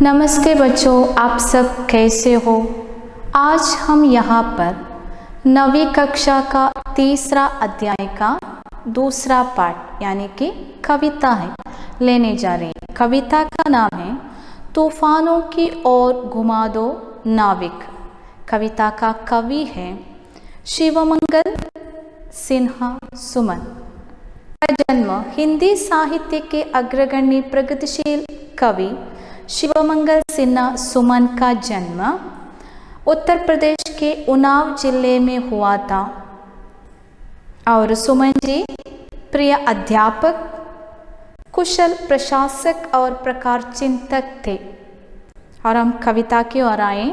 नमस्ते बच्चों, आप सब कैसे हो। आज हम यहाँ पर 9वीं कक्षा का तीसरा अध्याय का दूसरा पाठ यानी कि कविता है लेने जा रहे हैं। कविता का नाम है तूफानों की ओर घुमा दो नाविक। कविता का कवि है शिवमंगल सिन्हा सुमन। का जन्म हिंदी साहित्य के अग्रगण्य प्रगतिशील कवि शिवमंगल सिन्हा सुमन का जन्म उत्तर प्रदेश के उन्नाव जिले में हुआ था और सुमन जी प्रिय अध्यापक, कुशल प्रशासक और प्रकार चिंतक थे। और हम कविता की ओर आए।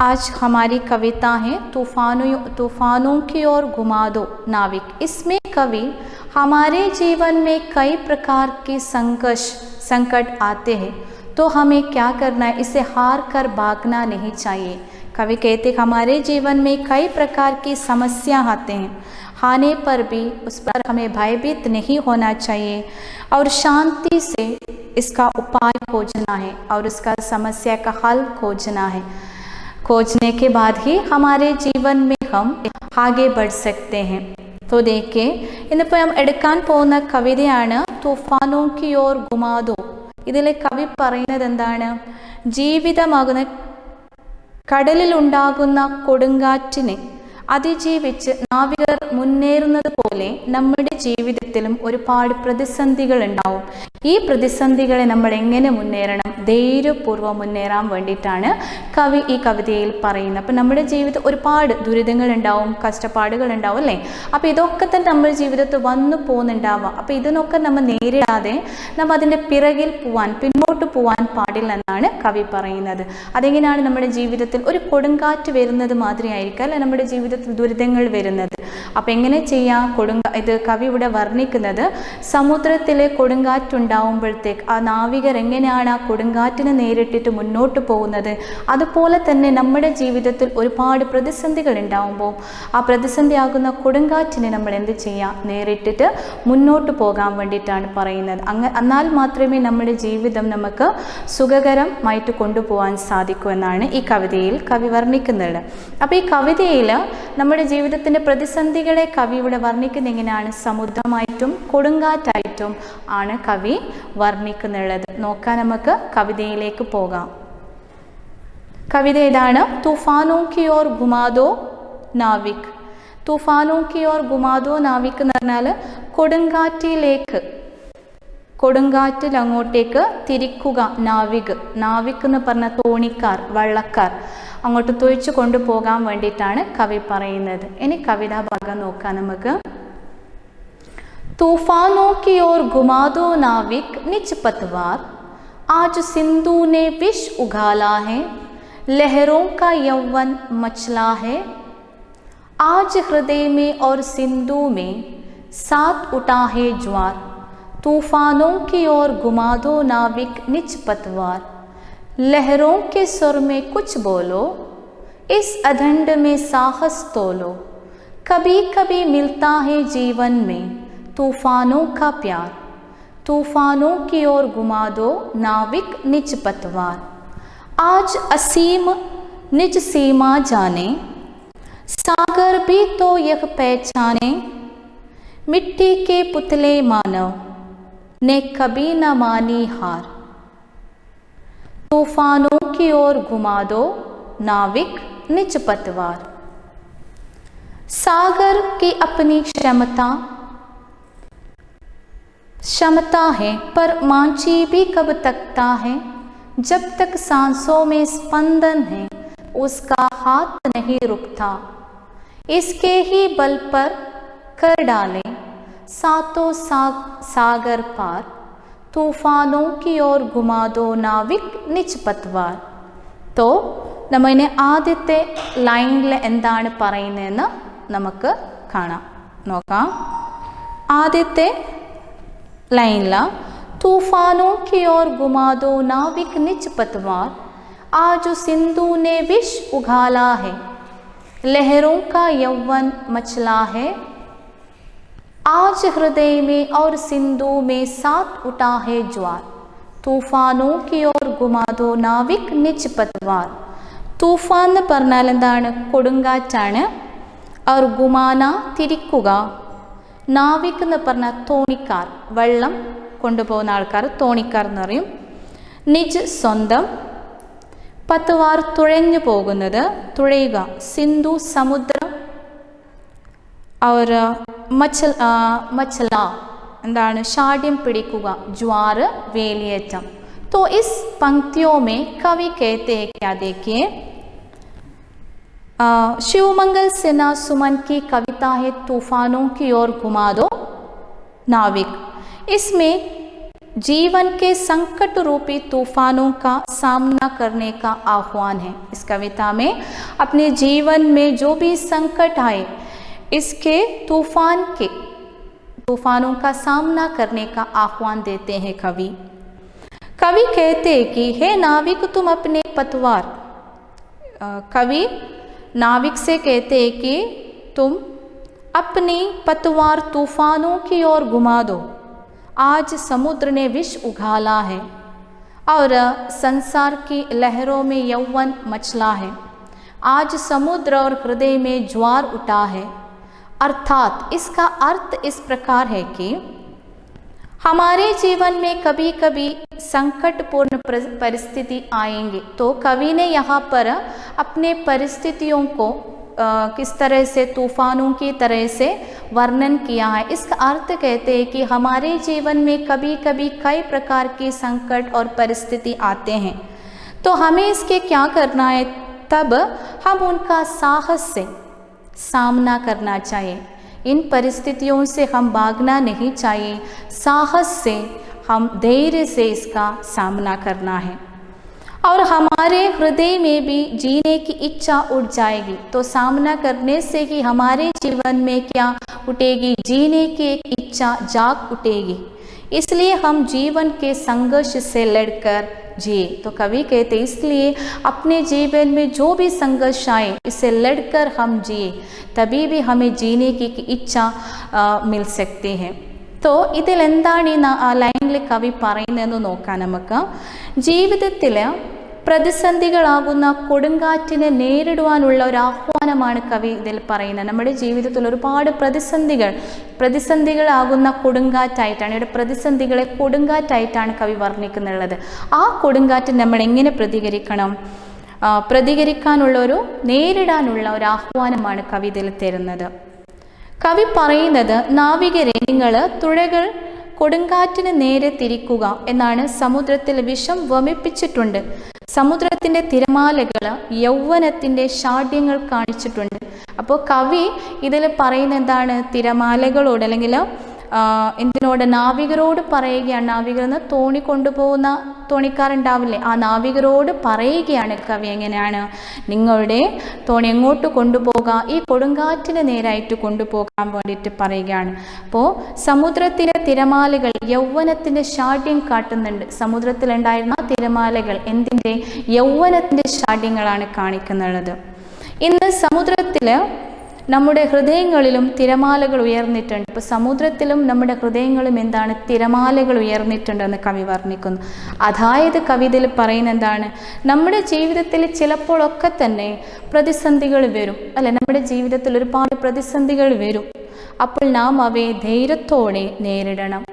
आज हमारी कविता है तूफानों की ओर घुमा दो नाविक। इसमें कवि हमारे जीवन में कई प्रकार के संकट आते हैं, तो हमें क्या करना है, इसे हार कर भागना नहीं चाहिए। कवि कहते हमारे जीवन में कई प्रकार की समस्या आते हैं, आने पर भी उस पर हमें भयभीत नहीं होना चाहिए और शांति से इसका उपाय खोजना है और उसका समस्या का हल खोजना है। खोजने के बाद ही हमारे जीवन में हम आगे बढ़ सकते हैं। तो देखिए, इന്നിപ്പോൾ हम എടുക്കാൻ പോകുന്ന കവിതയാണ് തൂഫാനോं की ओर घुमा दो। ഇതിലെ കവി പറയുന്നത് എന്താണ്? ജീവിതമാകുന്ന കടലിലുണ്ടാകുന്ന കൊടുങ്കാറ്റിനെ അതിജീവിച്ച് നാവികർ മുന്നേറുന്നത് പോലെ നമ്മുടെ ജീവിതത്തിലും ഒരുപാട് പ്രതിസന്ധികൾ ഉണ്ടാവും. ഈ പ്രതിസന്ധികളെ നമ്മൾ എങ്ങനെ മുന്നേറണം, ധൈര്യപൂർവ്വം മുന്നേറാൻ വേണ്ടിയിട്ടാണ് കവി ഈ കവിതയിൽ പറയുന്നത്. അപ്പം നമ്മുടെ ജീവിതത്തിൽ ഒരുപാട് ദുരിതങ്ങൾ ഉണ്ടാവും, കഷ്ടപ്പാടുകൾ ഉണ്ടാവും അല്ലേ. അപ്പോൾ ഇതൊക്കെ തന്നെ നമ്മുടെ ജീവിതത്തിൽ വന്നു പോകുന്നുണ്ടാവാം. അപ്പോൾ ഇതിനൊക്കെ നമ്മൾ നേരിടാതെ നമ്മൾ അതിൻ്റെ പിറകിൽ പിന്നോട്ട് പോവാൻ പാടില്ല എന്നാണ് കവി പറയുന്നത്. അതെങ്ങനെയാണ് നമ്മുടെ ജീവിതത്തിൽ ഒരു കൊടുങ്കാറ്റ് വരുന്നത് മാതിരിയായിരിക്കും അല്ലെ നമ്മുടെ ജീവിതത്തിൽ ദുരിതങ്ങൾ വരുന്നത്. അപ്പം എങ്ങനെ ചെയ്യാം? ഇത് കവി ഇവിടെ വർണ്ണിക്കുന്നത് സമുദ്രത്തിലെ കൊടുങ്കാറ്റുണ്ടാവുമ്പോഴത്തേക്ക് ആ നാവികർ എങ്ങനെയാണ് ആ കൊടുങ്കാറ്റിനെ നേരിട്ടിട്ട് മുന്നോട്ട് പോകുന്നത്. അതുപോലെ തന്നെ നമ്മുടെ ജീവിതത്തിൽ ഒരുപാട് പ്രതിസന്ധികൾ ഉണ്ടാവുമ്പോൾ ആ പ്രതിസന്ധിയാകുന്ന കൊടുങ്കാറ്റിനെ നമ്മൾ എന്ത് ചെയ്യാം? നേരിട്ടിട്ട് മുന്നോട്ട് പോകാൻ വേണ്ടിയിട്ടാണ് പറയുന്നത്. എന്നാൽ മാത്രമേ നമ്മുടെ ജീവിതം നമുക്ക് സുഖകരമായിട്ട് കൊണ്ടുപോകാൻ സാധിക്കൂ എന്നാണ് ഈ കവിതയിൽ കവി വർണ്ണിക്കുന്നത്. അപ്പോൾ ഈ കവിതയിൽ നമ്മുടെ ജീവിതത്തിൻ്റെ പ്രതിസന്ധികളെ കവി ഇവിടെ വർണ്ണിക്കുന്നത് എങ്ങനെയാണ്? സമുദ്രമായിട്ടും കൊടുങ്കാറ്റായിട്ടും ആണ് കവി വർണ്ണിക്കുന്നുള്ളത്. നോക്കാൻ നമുക്ക് കവിതയിലേക്ക് പോകാം. കവിത ഏതാണ്? തൂഫാനോं की ओर घुमा दो നാവിക്. തൂഫാനോं की ओर घुमा दो നാവിക് എന്ന് പറഞ്ഞാൽ കൊടുങ്കാറ്റിൽ അങ്ങോട്ടേക്ക് തിരിക്കുക. നാവിക് എന്ന് പറഞ്ഞ തോണിക്കാർ, വള്ളക്കാർ അങ്ങോട്ട് തൊഴിച്ചു കൊണ്ടുപോകാൻ വേണ്ടിയിട്ടാണ് കവി പറയുന്നത്. ഇനി കവിതാ ഭാഗം നോക്കാം നമുക്ക്. तूफानों की ओर घुमा दो नाविक निज पतवार, आज सिंधु ने विष उगाला है, लहरों का यौवन मचला है, आज हृदय में और सिंधु में साथ उठा है ज्वार, तूफानों की ओर घुमा दो नाविक निज पतवार, लहरों के सुर में कुछ बोलो, इस अधंड में साहस तोलो, कभी कभी मिलता है जीवन में तूफानों का प्यार, तूफानों की ओर घुमा दो नाविक निज पतवार, आज असीम निज सीमा जाने, सागर भी तो यह पहचाने, मिट्टी के पुतले मानव ने कभी न मानी हार, तूफानों की ओर घुमा दो नाविक निज पतवार। सागर की अपनी क्षमता है, पर मांझी भी कब तकता है, जब तक सांसों में स्पंदन है उसका हाथ नहीं रुकता, इसके ही बल पर कर डाले सातों सागर पार, तूफानों की ओर घुमा दो नाविक निज पतवार. तो നമ്മ ആദ്യത്തെ ലൈനിൽ എന്താണ് പറയുന്നതെന്ന് നമുക്ക് നോക്കാം. ആദ്യത്തെ लाइन तूफानों की ओर घुमा दो नाविक निज पतवार, आज सिंधु ने विष उगाला है, लहरों का यौवन मचला है, आज हृदय में और सिंधु में साथ उठा है ज्वार, തൂഫാനോ കി ഓർ ഗുമാദോ നാവിക് നിജ് പത്വാർ. തൂഫാൻ എന്ന് പറഞ്ഞാൽ എന്താണ്? കൊടുങ്കാറ്റാണ്. അവർ ഗുമാന തിരിക്കുക, നാവിക് എന്ന് പറഞ്ഞാൽ തോണിക്കാർ, വെള്ളം കൊണ്ടുപോകുന്ന ആൾക്കാർ തോണിക്കാർ എന്ന് പറയും. നിജ് സ്വന്തം, പത്വാർ തുഴഞ്ഞു പോകുന്നത്, തുഴയുക. സിന്ധു സമുദ്രം, അവർ മച്ചല എന്താണ്? ഷാഢ്യം പിടിക്കുക, ജ്വാറ് വേലിയേറ്റം. तो इस पंक्तियों में कवि कहते हैं क्या? देखिए, शिवमंगल सिन्हा सुमन की कविता है तूफानों की ओर घुमा दो नाविक. इसमें जीवन के संकट रूपी तूफानों का सामना करने का आह्वान है. इस कविता में अपने जीवन में जो भी संकट आए, इसके तूफानों का सामना करने का आह्वान देते हैं कवि. कवि कहते हैं कि हे नाविक तुम अपने पतवार, कवि नाविक से कहते हैं कि तुम अपनी पतवार तूफानों की ओर घुमा दो. आज समुद्र ने विष उघाला है और संसार की लहरों में यौवन मचला है. आज समुद्र और हृदय में ज्वार उठा है. अर्थात इसका अर्थ इस प्रकार है कि हमारे जीवन में कभी कभी संकटपूर्ण परिस्थिति आएंगे. तो कवि ने यहाँ पर अपने परिस्थितियों को किस तरह से तूफानों की तरह से वर्णन किया है. इसका अर्थ कहते हैं कि हमारे जीवन में कभी कभी कई प्रकार के संकट और परिस्थिति आते हैं, तो हमें इसके क्या करना है? तब हम उनका साहस से सामना करना चाहिए. इन परिस्थितियों से हम भागना नहीं चाहिए, साहस से हम धैर्य से इसका सामना करना है. और हमारे हृदय में भी जीने की इच्छा उठ जाएगी. तो सामना करने से कि हमारे जीवन में क्या उठेगी? जीने की एक इच्छा जाग उठेगी. इसलिए हम जीवन के संघर्ष से लड़कर जिए. तो कवि कहते इसलिए अपने जीवन में जो भी संघर्ष आए, इसे लड़कर हम जिए, तभी भी हमें जीने की इच्छा मिल सकती है. तो ഇതിൽ എന്താണ് ഈ ലൈനിൽ കവി പറയുന്നതെന്ന് നോക്കാം നമുക്ക്. ജീവിതത്തിൽ പ്രതിസന്ധികളാകുന്ന കൊടുങ്കാറ്റിനെ നേരിടുവാനുള്ള ഒരു ആഹ്വാനമാണ് കവി ഇതിൽ പറയുന്നത്. നമ്മുടെ ജീവിതത്തിൽ ഒരുപാട് പ്രതിസന്ധികളാകുന്ന കൊടുങ്കാറ്റായിട്ടാണ്, ഇവിടെ പ്രതിസന്ധികളെ കൊടുങ്കാറ്റായിട്ടാണ് കവി വർണ്ണിക്കുന്നുള്ളത്. ആ കൊടുങ്കാറ്റ് നമ്മൾ എങ്ങനെ നേരിടാനുള്ള ഒരു ആഹ്വാനമാണ് കവി ഇതിൽ തരുന്നത്. കവി പറയുന്നത്, നാവികരെ നിങ്ങൾ തുഴകൾ കൊടുങ്കാറ്റിന് നേരെ തിരിക്കുക എന്നാണ്. സമുദ്രത്തിൽ വിഷം വമിപ്പിച്ചിട്ടുണ്ട്. സമുദ്രത്തിൻ്റെ തിരമാലകൾ യൗവനത്തിൻ്റെ ഷാഢ്യങ്ങൾ കാണിച്ചിട്ടുണ്ട്. അപ്പോൾ കവി ഇതിൽ പറയുന്ന എന്താണ്? തിരമാലകളോട് അല്ലെങ്കിൽ എന്തിനോട്? നാവികരോട് പറയുകയാണ്. നാവികർ എന്ന് തോണി കൊണ്ടുപോകുന്ന തോണിക്കാരുണ്ടാവില്ലേ, ആ നാവികരോട് പറയുകയാണ് കവി. എങ്ങനെയാണ്? നിങ്ങളുടെ തോണി എങ്ങോട്ട് കൊണ്ടുപോകാം? ഈ കൊടുങ്കാറ്റിന് നേരായിട്ട് കൊണ്ടുപോകാൻ വേണ്ടിയിട്ട് പറയുകയാണ്. അപ്പോൾ സമുദ്രത്തിലെ തിരമാലകൾ യൗവനത്തിൻ്റെ ഷാഢ്യം കാട്ടുന്നുണ്ട്. സമുദ്രത്തിലുണ്ടായിരുന്ന തിരമാലകൾ എന്തിൻ്റെ? യൗവനത്തിൻ്റെ ഷാഢ്യങ്ങളാണ് കാണിക്കുന്നത്. ഇന്ന് സമുദ്രത്തിൽ നമ്മുടെ ഹൃദയങ്ങളിലും തിരമാലകൾ ഉയർന്നിട്ടുണ്ട്. ഇപ്പോൾ സമുദ്രത്തിലും നമ്മുടെ ഹൃദയങ്ങളും എന്താണ്? തിരമാലകൾ ഉയർന്നിട്ടുണ്ടെന്ന് കവി വർണ്ണിക്കുന്നു. അതായത് കവിതയിൽ പറയുന്ന എന്താണ്? നമ്മുടെ ജീവിതത്തിൽ ചിലപ്പോഴൊക്കെ തന്നെ പ്രതിസന്ധികൾ വരും, അല്ലെ? നമ്മുടെ ജീവിതത്തിൽ ഒരുപാട് പ്രതിസന്ധികൾ വരും. അപ്പോൾ നാം അവയെ ധൈര്യത്തോടെ നേരിടണം.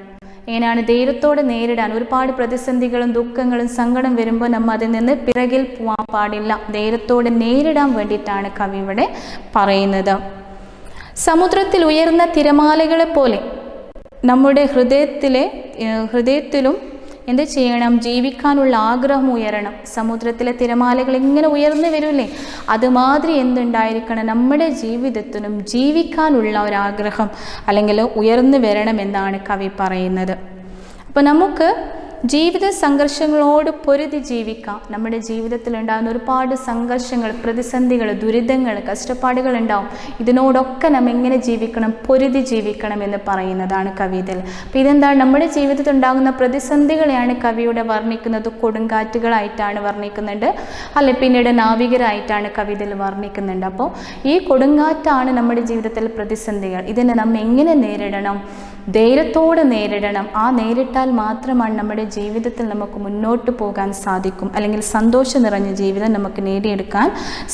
എങ്ങനെയാണ് ധൈര്യത്തോടെ നേരിടാൻ? ഒരുപാട് പ്രതിസന്ധികളും ദുഃഖങ്ങളും സങ്കടം വരുമ്പോൾ നമ്മൾ അതിൽ നിന്ന് പിറകിൽ പോകാൻ പാടില്ല. ധൈര്യത്തോടെ നേരിടാൻ വേണ്ടിയിട്ടാണ് കവി ഇവിടെ പറയുന്നത്. സമുദ്രത്തിൽ ഉയർന്ന തിരമാലകളെ പോലെ നമ്മുടെ ഹൃദയത്തിലും എന്ത് ചെയ്യണം? ജീവിക്കാനുള്ള ആഗ്രഹം ഉയരണം. സമുദ്രത്തിലെ തിരമാലകൾ ഇങ്ങനെ ഉയർന്നു വരില്ലേ, അതുമാതിരി എന്തുണ്ടായിരിക്കണം? നമ്മുടെ ജീവിതത്തിനും ജീവിക്കാനുള്ള ഒരാഗ്രഹം അല്ലെങ്കിൽ ഉയർന്നു വരണമെന്നാണ് കവി പറയുന്നത്. അപ്പോൾ നമുക്ക് ജീവിത സംഘർഷങ്ങളോട് പൊരുതി ജീവിക്കാം. നമ്മുടെ ജീവിതത്തിൽ ഉണ്ടാകുന്ന ഒരുപാട് സംഘർഷങ്ങൾ, പ്രതിസന്ധികൾ, ദുരിതങ്ങൾ, കഷ്ടപ്പാടുകൾ ഉണ്ടാവും. ഇതിനോടൊക്കെ നാം എങ്ങനെ ജീവിക്കണം? പൊരുതി ജീവിക്കണം എന്ന് പറയുന്നതാണ് കവിതയിൽ. അപ്പോൾ ഇതെന്താണ്? നമ്മുടെ ജീവിതത്തിൽ ഉണ്ടാകുന്ന പ്രതിസന്ധികളെയാണ് കവിയുടെ വർണ്ണിക്കുന്നത്. കൊടുങ്കാറ്റുകളായിട്ടാണ് വർണ്ണിക്കുന്നുണ്ട്, അല്ലെ പിന്നീട് നാവികരായിട്ടാണ് കവിതയിൽ വർണ്ണിക്കുന്നുണ്ട്. അപ്പോൾ ഈ കൊടുങ്കാറ്റാണ് നമ്മുടെ ജീവിതത്തിൽ പ്രതിസന്ധികൾ. ഇതിനെ നാം എങ്ങനെ നേരിടണം? ധൈര്യത്തോടെ നേരിടണം. ആ നേരിട്ടാൽ മാത്രമാണ് നമ്മുടെ ജീവിതത്തിൽ നമുക്ക് മുന്നോട്ട് പോകാൻ സാധിക്കും, അല്ലെങ്കിൽ സന്തോഷം നിറഞ്ഞ ജീവിതം നമുക്ക് നേടിയെടുക്കാൻ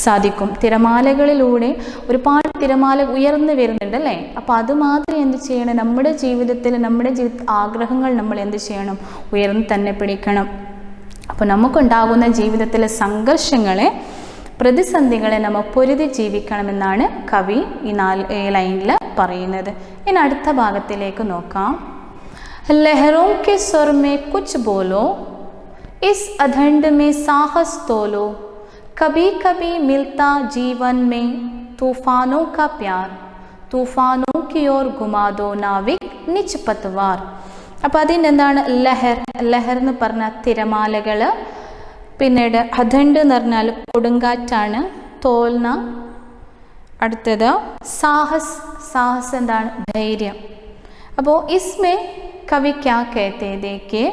സാധിക്കും. തിരമാലകളിലൂടെ ഒരുപാട് തിരമാല ഉയർന്നു വരുന്നുണ്ട് അല്ലേ? അപ്പോൾ അതുമാത്രം എന്ത് ചെയ്യണം? നമ്മുടെ ജീവിതത്തിൽ ആഗ്രഹങ്ങൾ നമ്മൾ എന്ത് ചെയ്യണം? ഉയർന്നു തന്നെ പിടിക്കണം. അപ്പോൾ നമുക്കുണ്ടാകുന്ന ജീവിതത്തിലെ സംഘർഷങ്ങളെ, പ്രതിസന്ധികളെ നമ്മൾ പൊരുതി ജീവിക്കണമെന്നാണ് കവി ഈ ലൈനിൽ പറയുന്നത്. ഇനി അടുത്ത ഭാഗത്തിലേക്ക് നോക്കാം. ലഹറോं के स्वर में कुछ बोलो, इस अधंड में साहस तोलो, कभी कभी मिलता जीवन में तूफानों का प्यार, तूफानों की ओर घुमा दो नाविक निज पतवार. അപ്പോൾ അതിൻ്റെ എന്താണ്? ലഹർ എന്ന് പറഞ്ഞാൽ തിരമാലകൾ, പിന്നീട് അധണ്ട് എന്ന് പറഞ്ഞാൽ കൊടുങ്കാറ്റാണ്, തോൽന, അടുത്തത് സാഹസ് എന്താണ്? ധൈര്യം. അപ്പോൾ ഇസ്മേ कवि क्या कहते हैं? देखिए,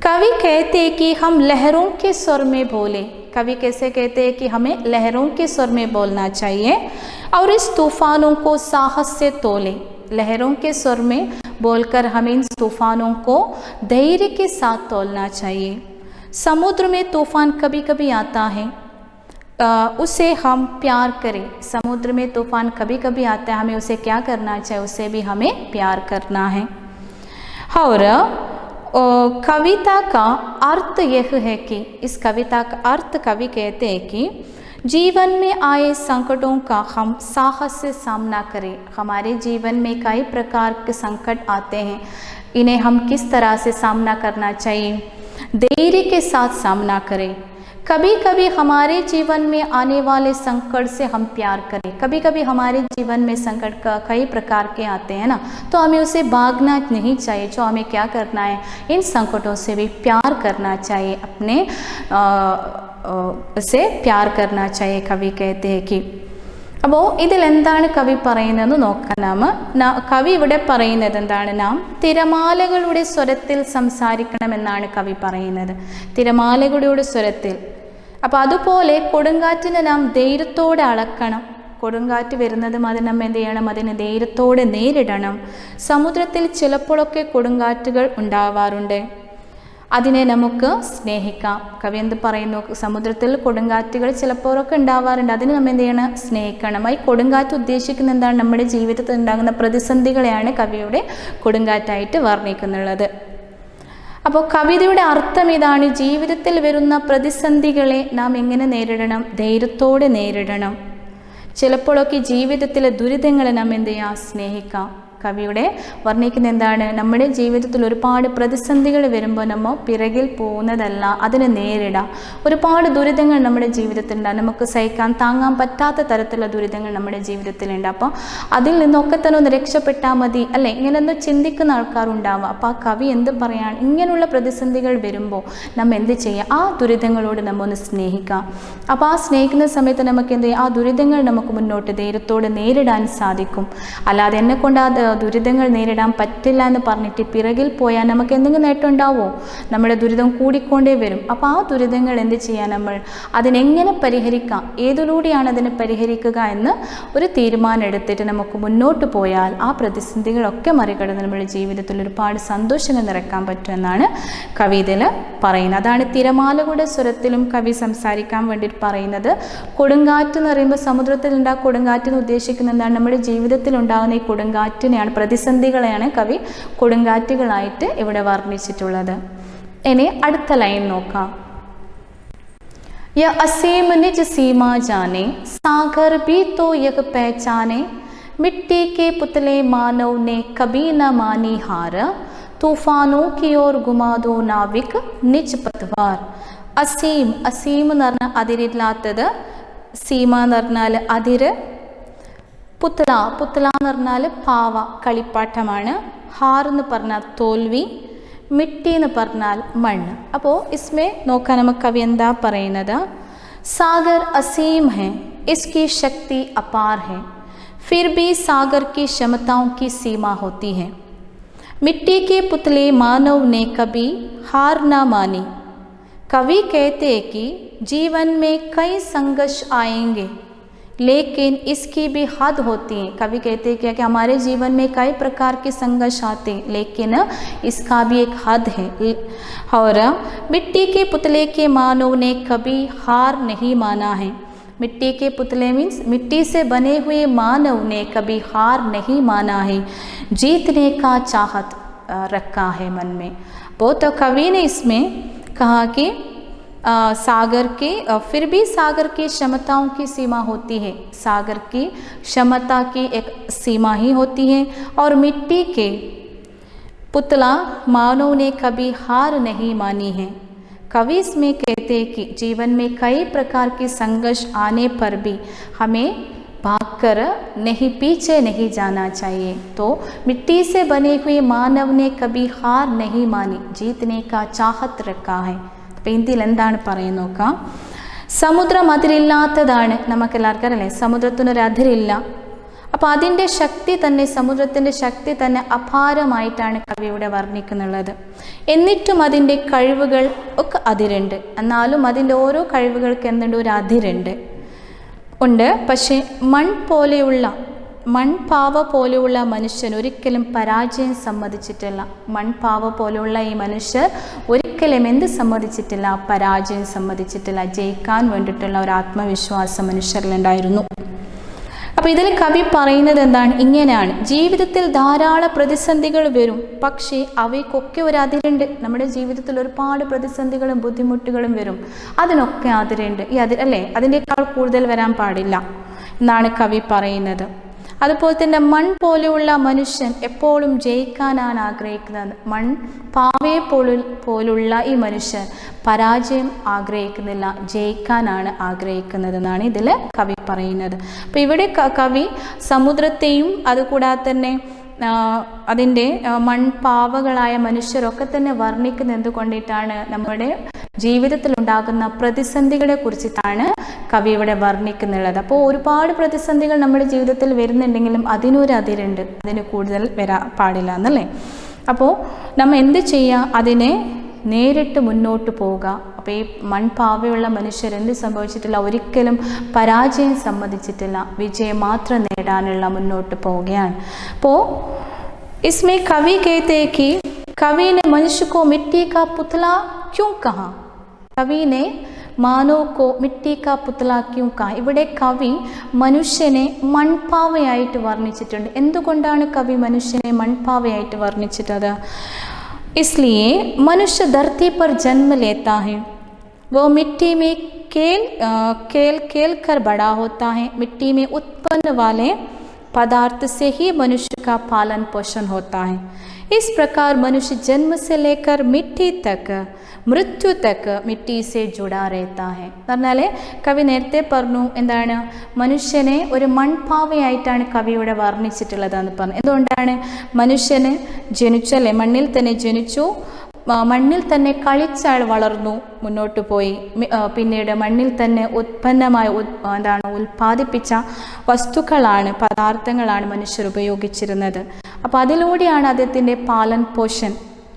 कवि कहते हैं कि हम लहरों के स्वर में बोले. कवि कैसे कहते हैं कि हमें लहरों के स्वर में बोलना चाहिए और इस तूफानों को साहस से तोले. लहरों के स्वर में बोलकर हमें इन तूफानों को धैर्य के साथ तोलना चाहिए. समुद्र में तूफान कभी कभी आता है, उसे हम प्यार करें. समुद्र में तूफान कभी कभी आता है, हमें उसे क्या करना चाहिए? उसे भी हमें प्यार करना है. और कविता का अर्थ यह है कि, इस कविता का अर्थ कवि कहते हैं कि जीवन में आए संकटों का हम साहस से सामना करें. हमारे जीवन में कई प्रकार के संकट आते हैं, इन्हें हम किस तरह से सामना करना चाहिए? धैर्य के साथ सामना करें. कभी कभी हमारे जीवन में आने वाले संकट से हम प्यार करें. कभी कभी हमारे जीवन में संकट का कई प्रकार के आते हैं ना, तो हमें उसे भागना नहीं चाहिए. जो हमें क्या करना है? इन संकटों से भी प्यार करना चाहिए, अपने से प्यार करना चाहिए. कवि कहते हैं कि, അപ്പോൾ ഇതിലെന്താണ് കവി പറയുന്നതെന്ന് നോക്കാം. കവി ഇവിടെ പറയുന്നത് എന്താണ്? നാം തിരമാലകളുടെ സ്വരത്തിൽ സംസാരിക്കണമെന്നാണ് കവി പറയുന്നത്. തിരമാലകളുടെ സ്വരത്തിൽ. അപ്പോൾ അതുപോലെ കൊടുങ്കാറ്റിനെ നാം ധൈര്യത്തോടെ അളക്കണം. കൊടുങ്കാറ്റ് വരുന്നതും അതിന് നമ്മൾ എന്ത് ചെയ്യണം? അതിനെ ധൈര്യത്തോടെ നേരിടണം. സമുദ്രത്തിൽ ചിലപ്പോഴൊക്കെ കൊടുങ്കാറ്റുകൾ ഉണ്ടാവാറുണ്ട്, അതിനെ നമുക്ക് സ്നേഹിക്കാം. കവി എന്ത് പറയുന്നു? സമുദ്രത്തിൽ കൊടുങ്കാറ്റുകൾ ചിലപ്പോഴൊക്കെ ഉണ്ടാവാറുണ്ട്, അതിന് നമ്മൾ എന്ത് ചെയ്യണം? സ്നേഹിക്കണം. ഈ കൊടുങ്കാറ്റ് ഉദ്ദേശിക്കുന്ന എന്താണ്? നമ്മുടെ ജീവിതത്തിൽ ഉണ്ടാകുന്ന പ്രതിസന്ധികളെയാണ് കവിയുടെ കൊടുങ്കാറ്റായിട്ട് വർണ്ണിക്കുന്നുള്ളത്. അപ്പോൾ കവിതയുടെ അർത്ഥം ഇതാണ്: ജീവിതത്തിൽ വരുന്ന പ്രതിസന്ധികളെ നാം എങ്ങനെ നേരിടണം? ധൈര്യത്തോടെ നേരിടണം. ചിലപ്പോഴൊക്കെ ജീവിതത്തിലെ ദുരിതങ്ങളെ നാം എന്ത് ചെയ്യാം? സ്നേഹിക്കാം. കവിയുടെ വർണ്ണിക്കുന്ന എന്താണ്? നമ്മുടെ ജീവിതത്തിൽ ഒരുപാട് പ്രതിസന്ധികൾ വരുമ്പോൾ നമ്മൾ പിറകിൽ പോകുന്നതല്ല, അതിനെ നേരിടാം. ഒരുപാട് ദുരിതങ്ങൾ നമ്മുടെ ജീവിതത്തിലുണ്ടാകും, നമുക്ക് സഹിക്കാൻ താങ്ങാൻ പറ്റാത്ത തരത്തിലുള്ള ദുരിതങ്ങൾ നമ്മുടെ ജീവിതത്തിലുണ്ട്. അപ്പോൾ അതിൽ നിന്നൊക്കെ തന്നെ ഒന്ന് രക്ഷപ്പെട്ടാൽ മതി അല്ലേ, ഇങ്ങനെയൊന്നും ചിന്തിക്കുന്ന ആൾക്കാരുണ്ടാവുക. അപ്പോൾ ആ കവി എന്ത് പറയാണ്? ഇങ്ങനെയുള്ള പ്രതിസന്ധികൾ വരുമ്പോൾ നമ്മൾ എന്ത് ചെയ്യുക? ആ ദുരിതങ്ങളോട് നമ്മൾ ഒന്ന് സ്നേഹിക്കാം. അപ്പോൾ ആ സ്നേഹിക്കുന്ന സമയത്ത് നമുക്ക് എന്ത് ചെയ്യും? ആ ദുരിതങ്ങൾ നമുക്ക് മുന്നോട്ട് ധൈര്യത്തോടെ നേരിടാൻ സാധിക്കും. അല്ലാതെ എന്നെ കൊണ്ട് ആ ദുരിതങ്ങൾ നേരിടാൻ പറ്റില്ല എന്ന് പറഞ്ഞിട്ട് പിറകിൽ പോയാൽ നമുക്ക് എന്തെങ്കിലും നേട്ടം ഉണ്ടാവുമോ? നമ്മുടെ ദുരിതം കൂടിക്കൊണ്ടേ വരും. അപ്പോൾ ആ ദുരിതങ്ങൾ എന്ത് ചെയ്യാൻ? നമ്മൾ അതിനെങ്ങനെ പരിഹരിക്കാം, ഏതിലൂടെയാണ് അതിനെ പരിഹരിക്കുക എന്ന് ഒരു തീരുമാനം എടുത്തിട്ട് നമുക്ക് മുന്നോട്ട് പോയാൽ ആ പ്രതിസന്ധികളൊക്കെ മറികടന്ന് നമ്മുടെ ജീവിതത്തിൽ ഒരുപാട് സന്തോഷങ്ങൾ നിറയ്ക്കാൻ പറ്റുമെന്നാണ് കവിതയിൽ പറയുന്നത്. അതാണ് തിരമാലകളുടെ സ്വരത്തിലും കവി സംസാരിക്കാൻ വേണ്ടിയിട്ട് പറയുന്നത്. കൊടുങ്കാറ്റ് എന്ന് പറയുമ്പോൾ സമുദ്രത്തിൽ ഉണ്ടാകുന്ന കൊടുങ്കാറ്റിന് ഉദ്ദേശിക്കുന്നത് എന്താണ്? നമ്മുടെ ജീവിതത്തിൽ ഉണ്ടാകുന്ന ഈ കൊടുങ്കാറ്റിനെയാണ്, പ്രതിസന്ധികളെയാണ് കവി കൊടുങ്കാറ്റുകളായിട്ട് ഇവിടെ വർണ്ണിച്ചിട്ടുള്ളത്. ഇനി അടുത്ത ലൈൻ നോക്കാം. യ അസീം നിജ് സീമാ ജാനെ, സാഗർ भी तो यह पहचाने, मिट्टी के पुतले मानव ने कभी न मानी हार, तूफानों की ओर घुमा दो नाविक निज पतवार. അസീം, അസീം എന്ന് പറഞ്ഞാൽ അതിരില്ലാത്തത്, സീമ എന്ന് പറഞ്ഞാൽ അതിര്, പുത്ല, പുത്ല എന്ന് പറഞ്ഞാൽ പാവ, കളിപ്പാട്ടമാണ്, ഹാർ എന്ന് പറഞ്ഞാൽ തോൽവി, മിട്ടി എന്ന് പറഞ്ഞാൽ മണ്ണ്. അപ്പോൾ ഇസ്മേ നോക്കാൻ നമുക്ക് കവി എന്താ പറയുന്നത്? സാഗർ അസീം है, इसकी शक्ति अपार है, फिर भी सागर की क्षमताओं की सीमा होती है, मिट्टी के पुतले मानव ने कभी हार ना मानी. कवि कहते हैं कि जीवन में कई संघर्ष आएंगे, लेकिन इसकी भी हद होती है। कवि कहते हैं क्या कि हमारे जीवन में कई प्रकार के संघर्ष आते हैं, लेकिन इसका भी एक हद है। और मिट्टी के पुतले के मानव ने कभी हार नहीं माना है। मिट्टी के पुतले मीन्स मिट्टी से बने हुए मानव ने कभी हार नहीं माना है, जीतने का चाहत रखा है मन में। वो तो कवि ने इसमें कहा कि सागर के फिर भी सागर की क्षमताओं की सीमा होती है, सागर की क्षमता की एक सीमा ही होती है, और मिट्टी के पुतला मानव ने कभी हार नहीं मानी है। कवि इसमें कहते हैं कि जीवन में कई प्रकार के संघर्ष आने पर भी हमें भागकर नहीं, पीछे नहीं जाना चाहिए। तो मिट्टी से बने हुए मानव ने कभी हार नहीं मानी, जीतने का चाहत रखा है। ഇന്ത്യയിൽ എന്താണ് പറയുന്നത് നോക്കാം. സമുദ്രം അതിരില്ലാത്തതാണ്. നമുക്കെല്ലാവർക്കും അറിയില്ലേ, സമുദ്രത്തിനൊരു അതിരില്ല. അപ്പോൾ അതിൻ്റെ ശക്തി തന്നെ, സമുദ്രത്തിൻ്റെ ശക്തി തന്നെ അപാരമായിട്ടാണ് കവി ഇവിടെ വർണ്ണിക്കുന്നുള്ളത്. എന്നിട്ടും അതിൻ്റെ കഴിവുകൾ ഒക്കെ അതിരുണ്ട്. എന്നാലും അതിൻ്റെ ഓരോ കഴിവുകൾക്ക് എന്തുണ്ട്, ഒരു അതിരുണ്ട് ഉണ്ട്. പക്ഷേ മൺപാവ പോലെയുള്ള മനുഷ്യൻ ഒരിക്കലും പരാജയം സമ്മതിച്ചിട്ടില്ല. മൺപാവ പോലെയുള്ള ഈ മനുഷ്യർ ഒരിക്കലും എന്ത് സമ്മതിച്ചിട്ടില്ല, പരാജയം സമ്മതിച്ചിട്ടില്ല. ജയിക്കാൻ വേണ്ടിയിട്ടുള്ള ഒരു ആത്മവിശ്വാസം മനുഷ്യരിലുണ്ടായിരുന്നു. അപ്പോൾ ഇതിൽ കവി പറയുന്നത് എന്താണ്, ഇങ്ങനെയാണ്. ജീവിതത്തിൽ ധാരാളം പ്രതിസന്ധികൾ വരും, പക്ഷേ അവയ്ക്കൊക്കെ ഒരു അതിരുണ്ട്. നമ്മുടെ ജീവിതത്തിൽ ഒരുപാട് പ്രതിസന്ധികളും ബുദ്ധിമുട്ടുകളും വരും, അതിനൊക്കെ അതിരുണ്ട്. ഈ അല്ലേ, അതിനേക്കാൾ കൂടുതൽ വരാൻ പാടില്ല എന്നാണ് കവി പറയുന്നത്. അതുപോലെ തന്നെ മൺ പോലെയുള്ള മനുഷ്യൻ എപ്പോഴും ജയിക്കാനാണ് ആഗ്രഹിക്കുന്നത്. പാവയെ പോലുള്ള ഈ മനുഷ്യൻ പരാജയം ആഗ്രഹിക്കുന്നില്ല, ജയിക്കാനാണ് ആഗ്രഹിക്കുന്നത് എന്നാണ് ഇതിൽ കവി പറയുന്നത്. അപ്പോൾ ഇവിടെ കവി സമുദ്രത്തെയും അതുകൂടാതെ തന്നെ അതിൻ്റെ മൺപാവകളായ മനുഷ്യരൊക്കെ തന്നെ വർണ്ണിക്കുന്നത് എന്തുകൊണ്ടിട്ടാണ്, നമ്മുടെ ജീവിതത്തിൽ ഉണ്ടാകുന്ന പ്രതിസന്ധികളെ കുറിച്ചിട്ടാണ് കവി ഇവിടെ വർണ്ണിക്കുന്നുള്ളത്. അപ്പോൾ ഒരുപാട് പ്രതിസന്ധികൾ നമ്മുടെ ജീവിതത്തിൽ വരുന്നുണ്ടെങ്കിലും അതിനൊരു അതിരുണ്ട്, അതിന് കൂടുതൽ വരാൻ പാടില്ല എന്നല്ലേ. അപ്പോൾ നമ്മൾ എന്ത് ചെയ്യുക, അതിനെ നേരിട്ട് മുന്നോട്ട് പോവുക. അപ്പോൾ ഈ മൺപാവയുള്ള മനുഷ്യർ എന്ത് സംഭവിച്ചിട്ടില്ല, ഒരിക്കലും പരാജയം സമ്മതിച്ചിട്ടില്ല, വിജയം മാത്രം നേടാനുള്ള മുന്നോട്ട് പോവുകയാണ്. അപ്പോൾ इसमें कवि कहते हैं कि कवि ने मनुष्य को मिट्टी का पुतला क्यों कहा. कवि ने മാനോ കോ മിട്ടി കാ പുത്ല ക്യൂ കാ. ഇവിടെ കവി മനുഷ്യനെ മൺപാവയായിട്ട് വർണ്ണിച്ചിട്ടുണ്ട്. എന്തുകൊണ്ടാണ് കവി മനുഷ്യനെ മൺപാവയായിട്ട് വർണ്ണിച്ചിട്ടത്? इसलिए मनुष्य धरती पर जन्म लेता है, वो मिट्टी में खेल कर बड़ा होता है. मिट्टी में उत्पन्न वाले पदार्थ से ही मनुष्य का पालन पोषण होता है. इस प्रकार मनुष्य जन्म से लेकर मिट्टी तक, മൃത്യു തക്ക് മിട്ടി സെ ജുടാ രഹത്താ ഹെ. എന്ന് പറഞ്ഞാൽ കവി നേരത്തെ പറഞ്ഞു എന്താണ്, മനുഷ്യനെ ഒരു മൺപാവയായിട്ടാണ് കവിയുടെ വർണ്ണിച്ചിട്ടുള്ളതെന്ന് പറഞ്ഞു. എന്തുകൊണ്ടാണ്, മനുഷ്യന് ജനിച്ചല്ലേ, മണ്ണിൽ തന്നെ ജനിച്ചു, മണ്ണിൽ തന്നെ കളിച്ചാൾ വളർന്നു, മുന്നോട്ട് പോയി. പിന്നീട് മണ്ണിൽ തന്നെ ഉൽപ്പാദിപ്പിച്ച വസ്തുക്കളാണ്, പദാർത്ഥങ്ങളാണ് മനുഷ്യർ ഉപയോഗിച്ചിരുന്നത്. അപ്പോൾ അതിലൂടെയാണ് അദ്ദേഹത്തിൻ്റെ പാലൻ പോഷൻ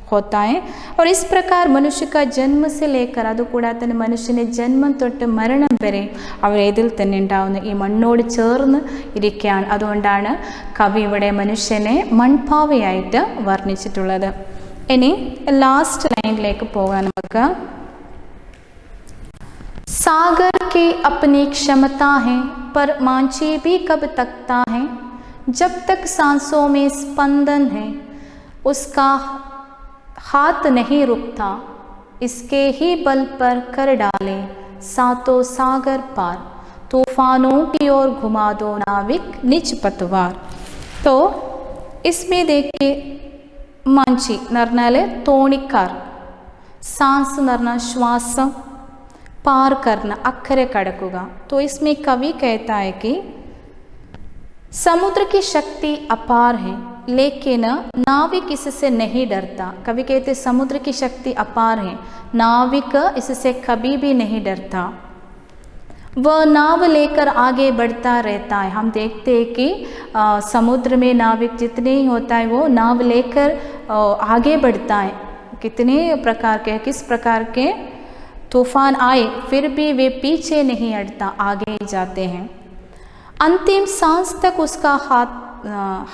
होता है. और इस प्रकार मनुष्य का जन्म से लेकर, അതുകൂടാതെ തന്നെ മനുഷ്യൻ്റെ ജന്മം തൊട്ട് മരണം വരെ അവർ ഇതിൽ തന്നെ ഉണ്ടാവുന്ന ഈ മണ്ണോട് ചേർന്ന് ഇരിക്കുകയാണ്. അതുകൊണ്ടാണ് കവി ഇവിടെ മനുഷ്യനെ മൺപാവയായിട്ട് വർണ്ണിച്ചിട്ടുള്ളത്. ഇനി ലാസ്റ്റ് ലൈനിലേക്ക് പോകാൻ നമുക്ക്. सागर की अपनी क्षमता है, पर मांझी भी कब तकता है. जब तक सांसों में स्पंदन है, उसका हाथ नहीं रुकता. इसके ही बल पर कर डाले सातों सागर पार. तूफानों की ओर घुमा दो नाविक निज पतवार. तो इसमें देखिए, മാഞ്ചി എന്ന് പറഞ്ഞാൽ തോണിക്കാർ, സാൻസ് എന്ന് പറഞ്ഞാൽ ശ്വാസം, പാർ കർണ അക്കരെ കടക്കുക. तो इसमें कवि कहता है कि समुद्र की शक्ति अपार है, लेकिन नाविक इससे नहीं डरता. कवि कहते समुद्र की शक्ति अपार है, नाविक इससे कभी भी नहीं डरता. वह नाव लेकर आगे बढ़ता रहता है. हम देखते हैं कि समुद्र में नाविक जितने ही होता है वो नाव लेकर आगे बढ़ता है. कितने प्रकार के, किस प्रकार के तूफान आए फिर भी वे पीछे नहीं हटता, आगे ही जाते हैं. अंतिम सांस तक उसका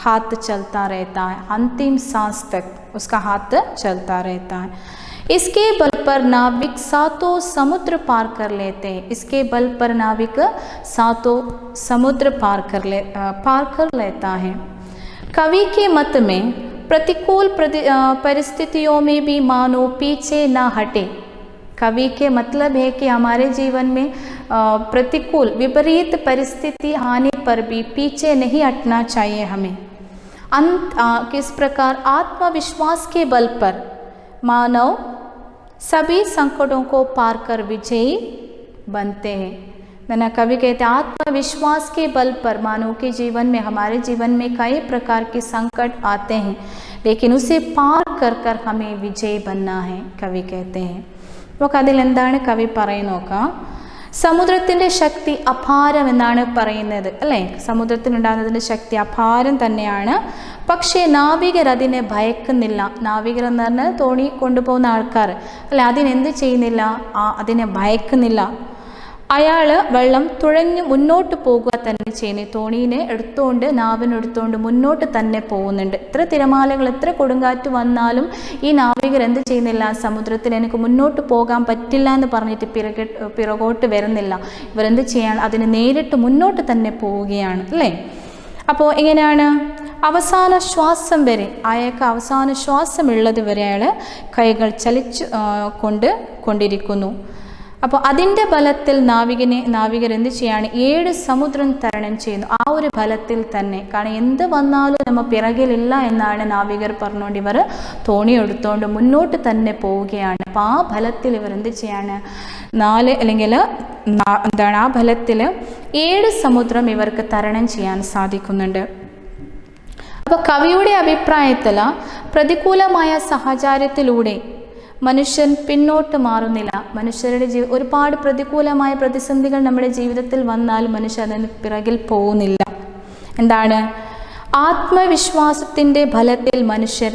हाथ चलता रहता है, अंतिम सांस तक उसका हाथ चलता रहता है। इसके बल पर नाविक सातों समुद्र पार कर लेते हैं, इसके बल पर नाविक सातों समुद्र पार कर लेता है। कवि के मत में प्रतिकूल परिस्थितियों में भी मानो पीछे ना हटे। कवि के मतलब है कि हमारे जीवन में प्रतिकूल विपरीत परिस्थिति आने पर भी पीछे नहीं हटना चाहिए हमें। किस प्रकार आत्मविश्वास के बल पर मानव सभी संकटों को पार कर विजयी बनते हैं। ना कवि कहते हैं आत्मविश्वास के बल पर मानव के जीवन में, हमारे जीवन में कई प्रकार के संकट आते हैं, लेकिन उसे पार कर हमें विजयी बनना है, कवि कहते हैं। നമുക്ക് അതിൽ എന്താണ് കവി പറയുന്നോക്ക? സമുദ്രത്തിൻ്റെ ശക്തി അപാരമെന്നാണ് പറയുന്നത് അല്ലേ? സമുദ്രത്തിനുണ്ടാകുന്നതിൻ്റെ ശക്തി അപാരം തന്നെയാണ്. പക്ഷേ നാവികർ അതിനെ ഭയക്കുന്നില്ല. നാവികർ എന്ന് പറഞ്ഞാൽ തോണി കൊണ്ടുപോകുന്ന ആൾക്കാർ അല്ലെ, അതിനെന്ത് ചെയ്യുന്നില്ല? അതിനെ ഭയക്കുന്നില്ല. അയാൾ വെള്ളം തുഴഞ്ഞ് മുന്നോട്ട് പോകുക തന്നെ ചെയ്യുന്നു. തോണീനെ എടുത്തുകൊണ്ട്, നാവിനെടുത്തുകൊണ്ട് മുന്നോട്ട് തന്നെ പോകുന്നുണ്ട്. എത്ര തിരമാലകൾ, എത്ര കൊടുങ്കാറ്റ് വന്നാലും ഈ നാവികർ എന്ത് ചെയ്യുന്നില്ല? സമുദ്രത്തിൽ എനിക്ക് മുന്നോട്ട് പോകാൻ പറ്റില്ല എന്ന് പറഞ്ഞിട്ട് പിറകോട്ട് വരുന്നില്ല. ഇവരെന്ത് ചെയ്യാണ്? അതിന് നേരിട്ട് മുന്നോട്ട് തന്നെ പോവുകയാണ് അല്ലേ? അപ്പോൾ എങ്ങനെയാണ്? അവസാന ശ്വാസം വരെ, അയാൾക്ക് അവസാന ശ്വാസമുള്ളത് വരെ അയാൾ കൈകൾ ചലിച്ച് കൊണ്ടിരിക്കുന്നു. അപ്പോൾ അതിൻ്റെ ബലത്തിൽ നാവികർ എന്ത് ചെയ്യാണ്? 7 സമുദ്രം തരണം ചെയ്യുന്നു. ആ ഒരു ബലത്തിൽ തന്നെ, കാരണം എന്ത് വന്നാലും നമ്മൾ പിറകിലില്ല എന്നാണ് നാവികർ പറഞ്ഞുകൊണ്ട് ഇവർ തോണി എടുത്തുകൊണ്ട് മുന്നോട്ട് തന്നെ പോവുകയാണ്. അപ്പോൾ ആ ബലത്തിൽ ഇവർ എന്ത് ചെയ്യാണ്? ആ ബലത്തിൽ 7 സമുദ്രം ഇവർക്ക് തരണം ചെയ്യാൻ സാധിക്കുന്നുണ്ട്. അപ്പോൾ കവിയുടെ അഭിപ്രായത്തിൽ പ്രതികൂലമായ സാഹചര്യത്തിലൂടെ മനുഷ്യൻ പിന്നോട്ട് മാറുന്നില്ല. മനുഷ്യരുടെ ഒരുപാട് പ്രതികൂലമായ പ്രതിസന്ധികൾ നമ്മുടെ ജീവിതത്തിൽ വന്നാൽ മനുഷ്യൻ അതിന് പിറകിൽ പോകുന്നില്ല. എന്താണ്? ആത്മവിശ്വാസത്തിൻ്റെ ബലത്തിൽ മനുഷ്യർ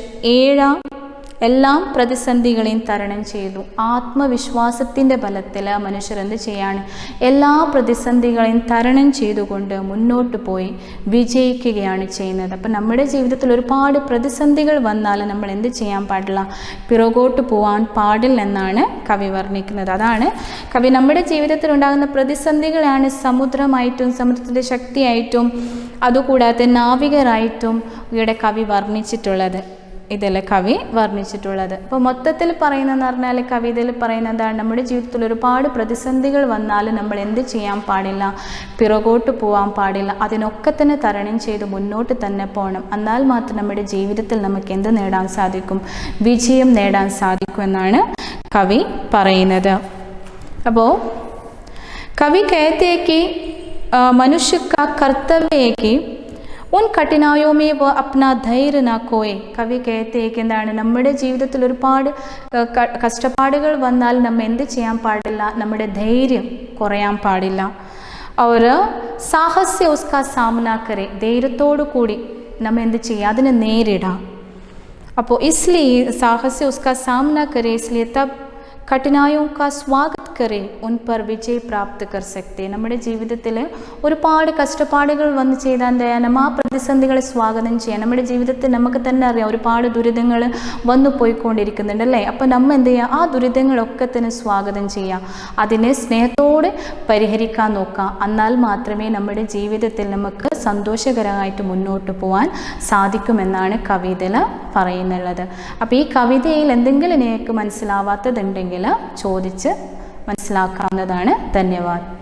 എല്ലാം പ്രതിസന്ധികളെയും തരണം ചെയ്തു. ആത്മവിശ്വാസത്തിൻ്റെ ബലത്തിൽ മനുഷ്യർ എന്ത് ചെയ്യാണ്? എല്ലാ പ്രതിസന്ധികളെയും തരണം ചെയ്തുകൊണ്ട് മുന്നോട്ട് പോയി വിജയിക്കുകയാണ് ചെയ്യുന്നത്. അപ്പം നമ്മുടെ ജീവിതത്തിൽ ഒരുപാട് പ്രതിസന്ധികൾ വന്നാൽ നമ്മൾ എന്ത് ചെയ്യാൻ പാടില്ല? പിറകോട്ട് പോകാൻ പാടില്ലെന്നാണ് കവി വർണ്ണിക്കുന്നത്. അതാണ് കവി നമ്മുടെ ജീവിതത്തിൽ ഉണ്ടാകുന്ന പ്രതിസന്ധികളാണ് സമുദ്രമായിട്ടും സമുദ്രത്തിൻ്റെ ശക്തിയായിട്ടും അതുകൂടാതെ നാവികരായിട്ടും ഇവിടെ കവി വർണ്ണിച്ചിട്ടുള്ളത്. ഇതല്ലേ കവി വർണ്ണിച്ചിട്ടുള്ളത്. അപ്പോൾ മൊത്തത്തിൽ പറയുന്നതെന്ന് പറഞ്ഞാൽ കവിതയിൽ പറയുന്നതാണ് നമ്മുടെ ജീവിതത്തിൽ ഒരുപാട് പ്രതിസന്ധികൾ വന്നാൽ നമ്മൾ എന്ത് ചെയ്യാൻ പാടില്ല? പിറകോട്ട് പോകാൻ പാടില്ല. അതിനൊക്കെ തന്നെ തരണം ചെയ്ത് മുന്നോട്ട് തന്നെ പോകണം. എന്നാൽ മാത്രം നമ്മുടെ ജീവിതത്തിൽ നമുക്ക് എന്ത് നേടാൻ സാധിക്കും? വിജയം നേടാൻ സാധിക്കും എന്നാണ് കവി പറയുന്നത്. അപ്പോൾ कवि कहते हैं कि मनुष्य का कर्तव्य है कि उन कठिनाइयों में वह अपना धैर्य ना खोए. कवि कहते हैं कि എന്താണ് നമ്മുടെ ജീവിതത്തിൽ ഒരുപാട് കഷ്ടപ്പാടുകൾ വന്നാൽ നമ്മൾ എന്ത് ചെയ്യാൻ പാടില്ല? നമ്മുടെ ധൈര്യം കുറയാൻ പാടില്ല. और साहस से उसका सामना करे. ധൈര്യത്തോടു കൂടി നമ്മൾ എന്ത് ചെയ്യുക? അതിനെ നേരിടാം. അപ്പോൾ इसलिए साहस से उसका सामना करे, इसलिए तब कठिनाइयों का स्वागत करे, उन पर विजय प्राप्त कर सकते. നമ്മുടെ ജീവിതത്തിൽ ഒരുപാട് കഷ്ടപ്പാടുകൾ വന്ന് ചെയ്താൽ നമ്മൾ ആ പ്രതിസന്ധികളെ സ്വാഗതം ചെയ്യാം. നമ്മുടെ ജീവിതത്തിൽ നമുക്ക് തന്നെ അറിയാം ഒരുപാട് ദുരിതങ്ങൾ വന്നു പോയിക്കൊണ്ടിരിക്കുന്നുണ്ട് അല്ലേ? അപ്പോൾ നമ്മൾ എന്ത് ചെയ്യുക? ആ ദുരിതങ്ങളൊക്കെ തന്നെ സ്വാഗതം ചെയ്യാം, അതിനെ സ്നേഹത്തോടെ പരിഹരിക്കാൻ നോക്കാം. എന്നാൽ മാത്രമേ നമ്മുടെ ജീവിതത്തിൽ നമുക്ക് സന്തോഷകരമായിട്ട് മുന്നോട്ട് പോകാൻ സാധിക്കുമെന്നാണ് കവിതയിൽ പറയുന്നുള്ളത്. അപ്പോൾ ഈ കവിതയിൽ എന്തെങ്കിലും നിങ്ങൾക്ക് മനസ്സിലാവാത്തതുണ്ടെങ്കിൽ ചോദിച്ച് മനസ്സിലാക്കാവുന്നതാണ്. ധന്യവാദ്.